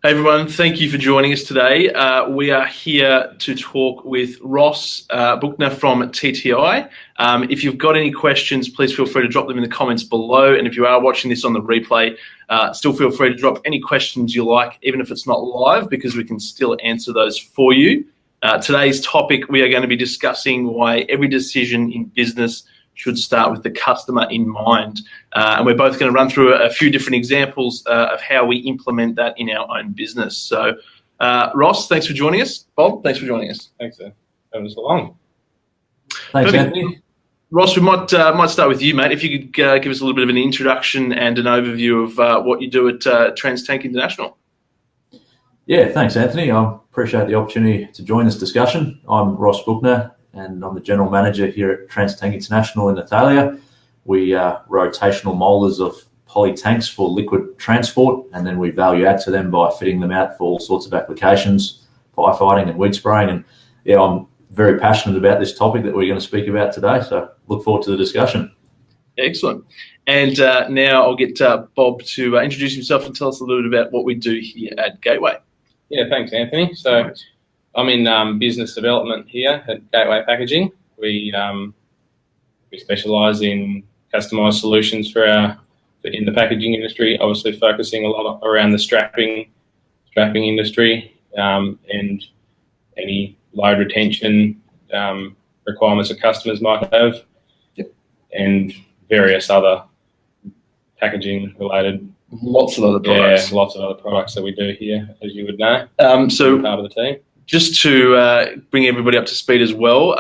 Hey everyone, thank you for joining us today. We are here to talk with Ross Buchner from TTI. If you've got any questions, please feel free to drop them in the comments below. And if you are watching this on the replay, still feel free to drop any questions you like, even if it's not live, because we can still answer those for you. Today's topic, we are going to be discussing why every decision in business should start with the customer in mind. And we're both going to run through a few different examples of how we implement that in our own business. So, Ross, thanks for joining us. Bob, thanks for joining us. Thanks, Ed. That was long. Thanks, Anthony. Ross, we might start with you, mate. If you could give us a little bit of an introduction and an overview of what you do at TransTank International. Yeah, thanks, Anthony. I appreciate the opportunity to join this discussion. I'm Ross Buchner, and I'm the General Manager here at TransTank International in Italia. We are rotational molders of poly tanks for liquid transport, and then we value add to them by fitting them out for all sorts of applications, firefighting and weed spraying. And yeah, I'm very passionate about this topic that we're going to speak about today, so look forward to the discussion. Excellent. And now I'll get Bob to introduce himself and tell us a little bit about what we do here at Gateway. Yeah, thanks, Anthony. So I'm in business development here at Gateway Packaging. We specialise in customised solutions in the packaging industry, obviously focusing a lot around the strapping industry and any load retention requirements that customers might have, and various other packaging related. Lots of other products. Yeah, lots of other products that we do here, as you would know. So part of the team. Just to bring everybody up to speed as well,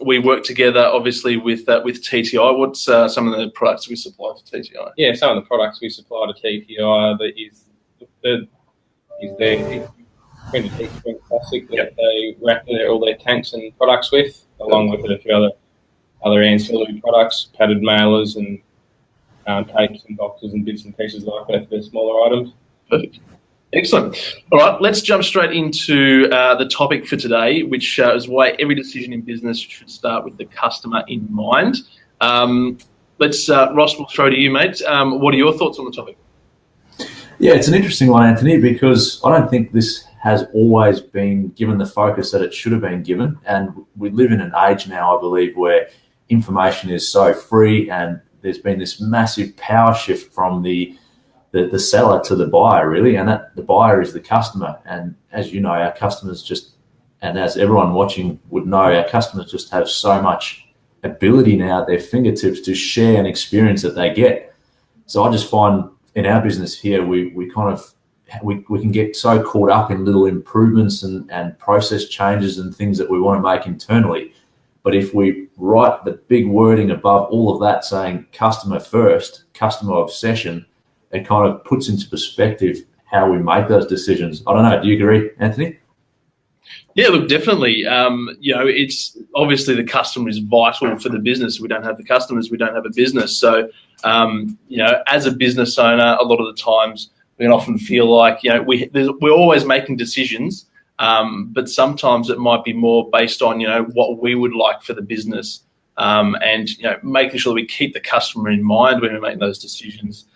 we work together obviously with TTI. What's some of the products we supply to TTI? Yeah, some of the products we supply to TTI is their printed heat shrink plastic that they wrap all their tanks and products with, along with a few other ancillary products, padded mailers and tapes and boxes and bits and pieces like that for smaller items. Perfect. Excellent. All right, let's jump straight into the topic for today, which is why every decision in business should start with the customer in mind. Ross, we'll throw to you, mate. What are your thoughts on the topic? Yeah, it's an interesting one, Anthony, because I don't think this has always been given the focus that it should have been given. And we live in an age now, I believe, where information is so free, and there's been this massive power shift from the seller to the buyer, really, and that the buyer is the customer. And as you know, our customers and as everyone watching would know, our customers just have so much ability now at their fingertips to share an experience that they get. So I just find in our business here, we can get so caught up in little improvements and process changes and things that we want to make internally. But if we write the big wording above all of that saying customer first, customer obsession, it kind of puts into perspective how we make those decisions. I don't know. Do you agree, Anthony? Yeah, look, definitely. It's obviously the customer is vital for the business. If we don't have the customers, we don't have a business. So, as a business owner, a lot of the times we can often feel like, we're always making decisions, but sometimes it might be more based on, what we would like for the business, and making sure that we keep the customer in mind when we're making those decisions.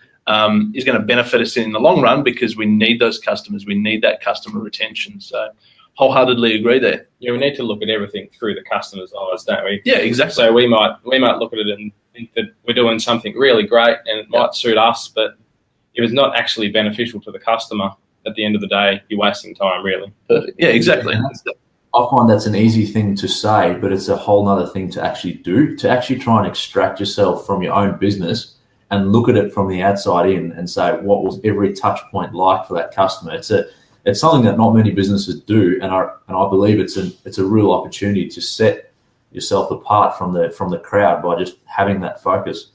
Is going to benefit us in the long run because we need those customers. We need that customer retention. So wholeheartedly agree there. Yeah, we need to look at everything through the customer's eyes, don't we? Yeah, exactly. So we might look at it and think that we're doing something really great and it might suit us, but if it's not actually beneficial to the customer, at the end of the day, you're wasting time, really. Perfect. Yeah, exactly. I find that's an easy thing to say, but it's a whole nother thing to actually do, to actually try and extract yourself from your own business and look at it from the outside in and say, what was every touch point like for that customer? It's something that not many businesses do, and I believe it's a real opportunity to set yourself apart from the crowd by just having that focus.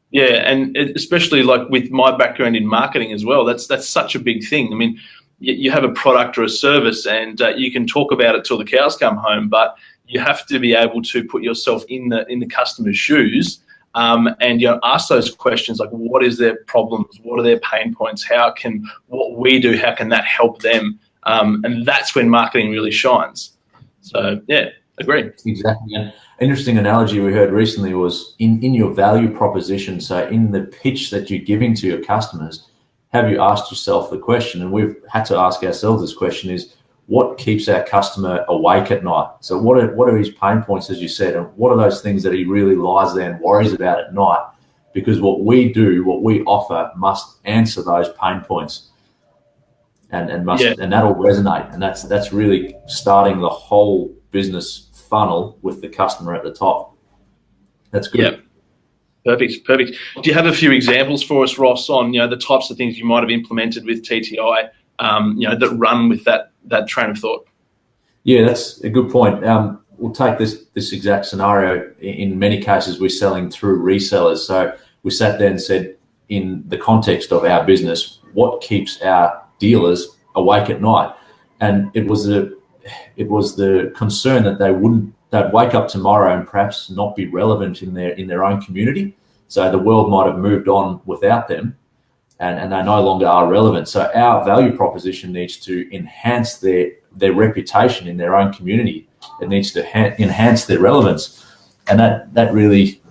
Yeah, and especially like with my background in marketing as well, that's such a big thing. I mean, you have a product or a service, and you can talk about it till the cows come home, but you have to be able to put yourself in the customer's shoes. And ask those questions like, what is their problems? What are their pain points? How can what we do? How can that help them? And that's when marketing really shines. So yeah, agree. Exactly. An interesting analogy we heard recently was in your value proposition. So in the pitch that you're giving to your customers, have you asked yourself the question, and we've had to ask ourselves this question, is what keeps our customer awake at night? So what are his pain points, as you said, and what are those things that he really lies there and worries about at night? Because what we do, what we offer, must answer those pain points, and that'll resonate. And that's really starting the whole business funnel with the customer at the top. That's good. Yeah. Perfect. Do you have a few examples for us, Ross, on the types of things you might have implemented with TTI, that run with that train of thought? Yeah, that's a good point. We'll take this exact scenario. In many cases, we're selling through resellers. So we sat there and said, in the context of our business, what keeps our dealers awake at night? And it was the concern that they'd wake up tomorrow and perhaps not be relevant in their own community. So the world might have moved on without them, and they no longer are relevant. So our value proposition needs to enhance their reputation in their own community. It needs to enhance their relevance. And that really,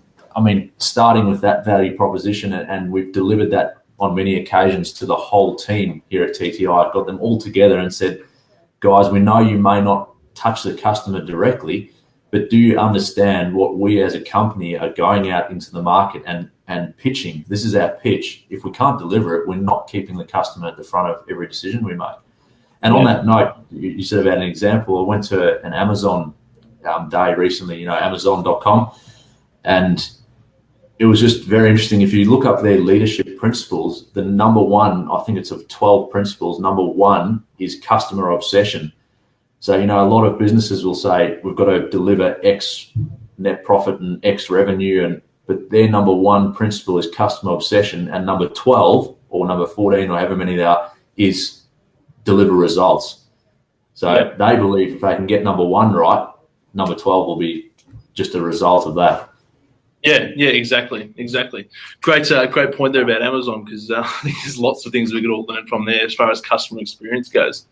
starting with that value proposition, and we've delivered that on many occasions to the whole team here at TTI. I've got them all together and said, guys, we know you may not touch the customer directly, but do you understand what we as a company are going out into the market and pitching? This is our pitch. If we can't deliver it, we're not keeping the customer at the front of every decision we make. And on that note, you said about an example. I went to an Amazon day recently, Amazon.com, and it was just very interesting. If you look up their leadership principles, the number one, I think it's of 12 principles, number one is customer obsession. So, a lot of businesses will say, we've got to deliver X net profit and X revenue, but their number one principle is customer obsession, and number 12 or number 14 or however many they are is deliver results. So they believe if they can get number one right, number 12 will be just a result of that. Yeah, exactly. Great point there about Amazon, because I think there's lots of things we could all learn from there as far as customer experience goes.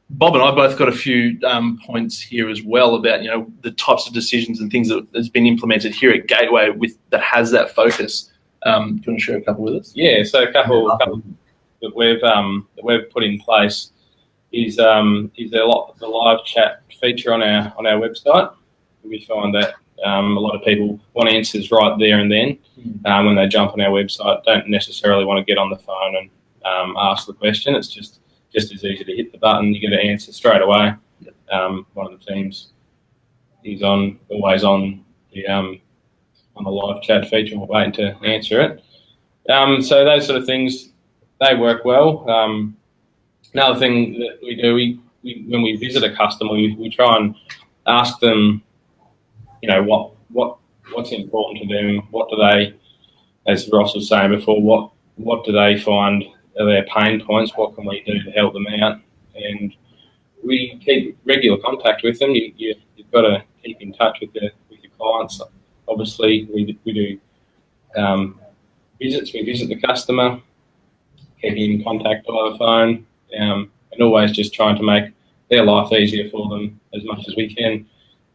Bob and I both got a few points here as well about the types of decisions and things that has been implemented here at Gateway that has that focus. Do you want to share a couple with us? Yeah, so a couple that we've put in place is the live chat feature on our website. We find that a lot of people want answers right there and then when they jump on our website. Don't necessarily want to get on the phone and ask the question. It's just as easy to hit the button. You get an answer straight away. One of the teams is always on the live chat feature, we're waiting to answer it. So those sort of things, they work well. Another thing that we do, when we visit a customer, we try and ask them, what's important to them. What do they, as Ross was saying before, what do they find are their pain points? What can we do to help them out? And we keep regular contact with them. You've got to keep in touch with your clients. Obviously, we do visits. We visit the customer, keep in contact by the phone, and always just trying to make their life easier for them as much as we can.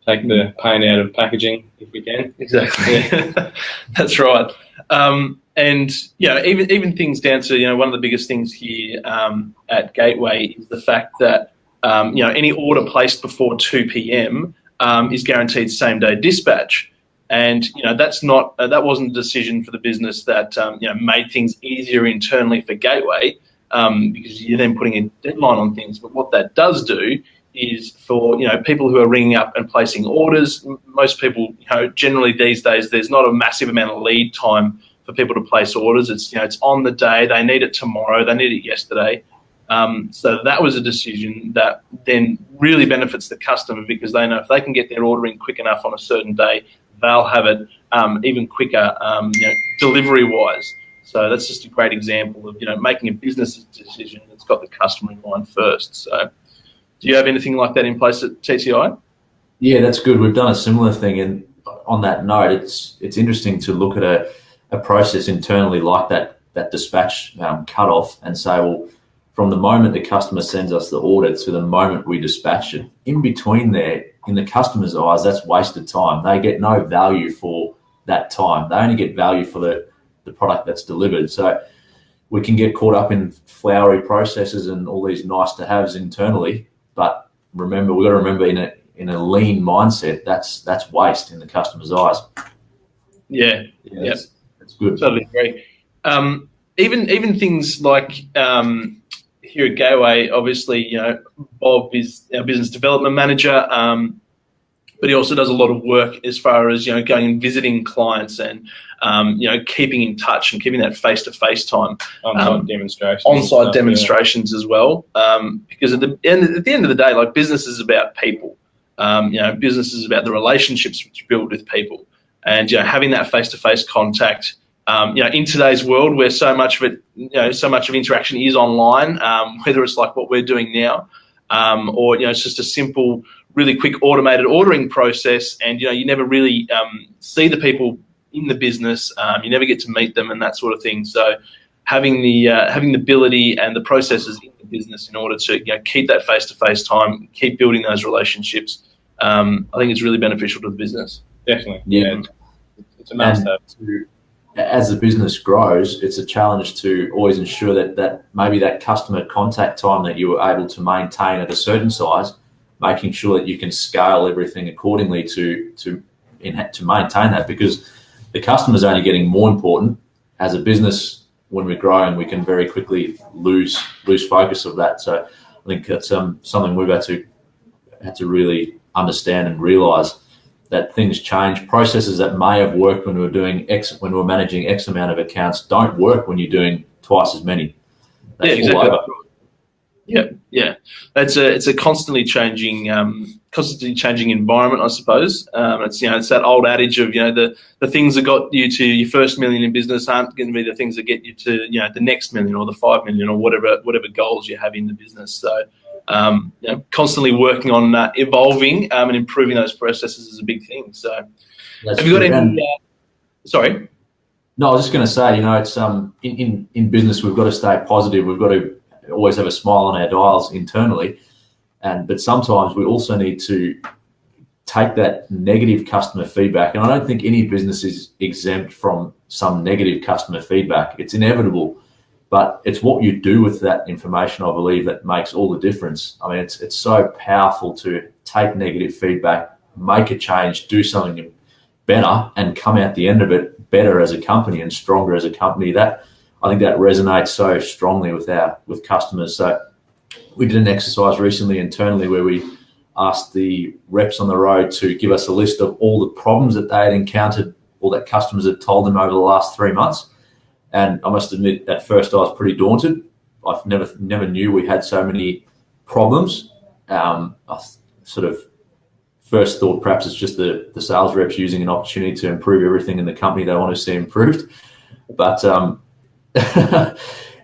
Take the pain out of packaging if we can. Exactly. That's right. And even things down to one of the biggest things here at Gateway is the fact that any order placed before 2 p.m. Is guaranteed same-day dispatch, and that wasn't a decision for the business that made things easier internally for Gateway, because you're then putting a deadline on things. But what that does do is for people who are ringing up and placing orders. Most people, generally these days, there's not a massive amount of lead time for people to place orders. It's it's on the day. They need it tomorrow. They need it yesterday. So that was a decision that then really benefits the customer, because they know if they can get their order in quick enough on a certain day, they'll have it even quicker, delivery-wise. So that's just a great example of making a business decision that's got the customer in mind first. So, do you have anything like that in place at TTI? Yeah, that's good. We've done a similar thing, and on that note, it's interesting to look at a process internally like that dispatch cutoff and say, well, from the moment the customer sends us the order to the moment we dispatch it, in between there, in the customer's eyes, that's wasted time. They get no value for that time. They only get value for the product that's delivered. So we can get caught up in flowery processes and all these nice to haves internally. But we've got to remember in a lean mindset, that's waste in the customer's eyes. Yeah. That's good. Totally agree. Even things like here at Gateway, obviously, Bob is our business development manager, but he also does a lot of work as far as going and visiting clients and keeping in touch and keeping that face-to-face time. On-site demonstrations as well, because at the end of the day, like, business is about people. Business is about the relationships which you build with people, and having that face-to-face contact. In today's world, where so much of it, so much of interaction is online, whether it's like what we're doing now, or it's just a simple, really quick automated ordering process, and you never really see the people in the business, you never get to meet them and that sort of thing. So having the ability and the processes in the business in order to keep that face-to-face time, keep building those relationships, I think it's really beneficial to the business. Definitely, yeah. It's a must-have. As the business grows, it's a challenge to always ensure that maybe that customer contact time that you were able to maintain at a certain size, making sure that you can scale everything accordingly to maintain that, because the customer's only getting more important. As a business, when we're growing, we can very quickly lose focus of that. So I think that's something we've had to really understand and realise, that things change. Processes that may have worked when we were managing X amount of accounts don't work when you're doing twice as many. That's exactly. Yeah. It's a constantly changing environment, I suppose. It's that old adage of the things that got you to your first million in business aren't going to be the things that get you to the next million or the 5 million or whatever goals you have in the business. So constantly working on evolving and improving those processes is a big thing. So have you got any? Sorry. No, I was just going to say, it's in business, we've got to stay positive. We've got to always have a smile on our dials internally, but sometimes we also need to take that negative customer feedback. And I don't think any business is exempt from some negative customer feedback. It's inevitable. But it's what you do with that information, I believe, that makes all the difference. I mean, it's so powerful to take negative feedback, make a change, do something better, and come out the end of it better as a company and stronger as a company. That, I think, that resonates so strongly with customers. So we did an exercise recently internally where we asked the reps on the road to give us a list of all the problems that they had encountered or that customers had told them over the last 3 months. And I must admit, at first I was pretty daunted. I never knew we had so many problems. I sort of first thought perhaps it's just the sales reps using an opportunity to improve everything in the company they want to see improved. But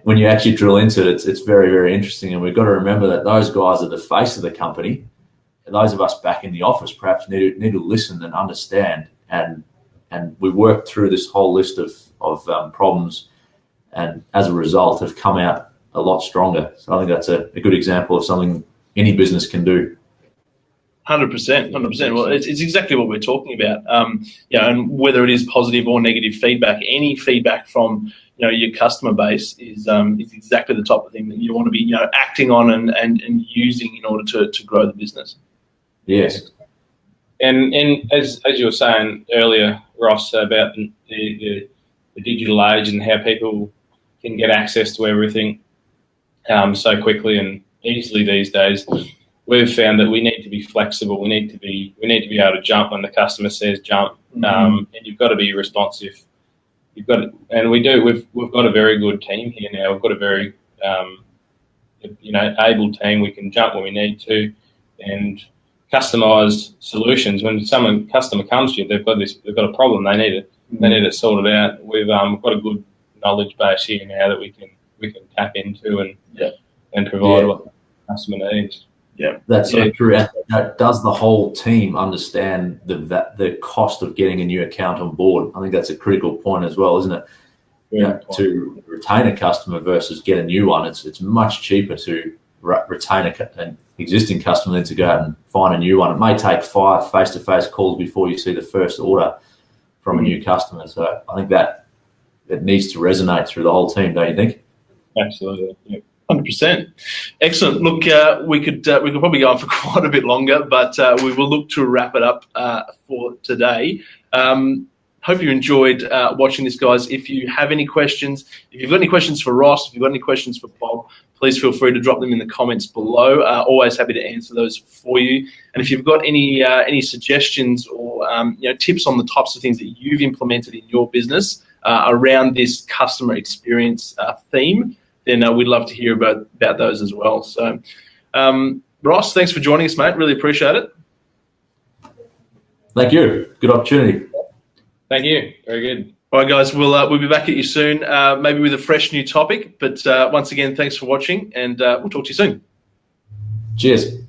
when you actually drill into it, it's very, very interesting. And we've got to remember that those guys are the face of the company. And those of us back in the office perhaps need to listen and understand. And we worked through this whole list of problems, and as a result have come out a lot stronger. So I think that's a good example of something any business can do. 100%. Well, it's exactly what we're talking about. And whether it is positive or negative feedback, any feedback from your customer base is exactly the type of thing that you want to be acting on and using in order to grow the business. Yes. And as you were saying earlier, Ross, about the digital age and how people can get access to everything so quickly and easily these days, we've found that we need to be flexible. We need to be able to jump when the customer says jump, and you've got to be responsive. We've got a very good team here now. We've got a very able team. We can jump when we need to, and customized solutions. When customer comes to you, they've got a problem. They need it sorted out. We've got a good knowledge base here now that we can tap into and provide what the customer needs. Yeah, that's so true. Does the whole team understand the cost of getting a new account on board? I think that's a critical point as well, isn't it? To retain a customer versus get a new one, it's much cheaper to retain an existing customer than to go out and find a new one. It may take 5 face-to-face calls before you see the first order from a new customer. So I think that it needs to resonate through the whole team, don't you think? Absolutely. Yep. 100%. Excellent. Look, we could probably go on for quite a bit longer, but we will look to wrap it up for today. Hope you enjoyed watching this, guys. If you have any questions, if you've got any questions for Ross, if you've got any questions for Bob, please feel free to drop them in the comments below. Always happy to answer those for you. And if you've got any suggestions or tips on the types of things that you've implemented in your business around this customer experience theme, then we'd love to hear about those as well. So, Ross, thanks for joining us, mate. Really appreciate it. Thank you. Good opportunity. Thank you. Very good. All right, guys, we'll be back at you soon, maybe with a fresh new topic. But once again, thanks for watching, and we'll talk to you soon. Cheers.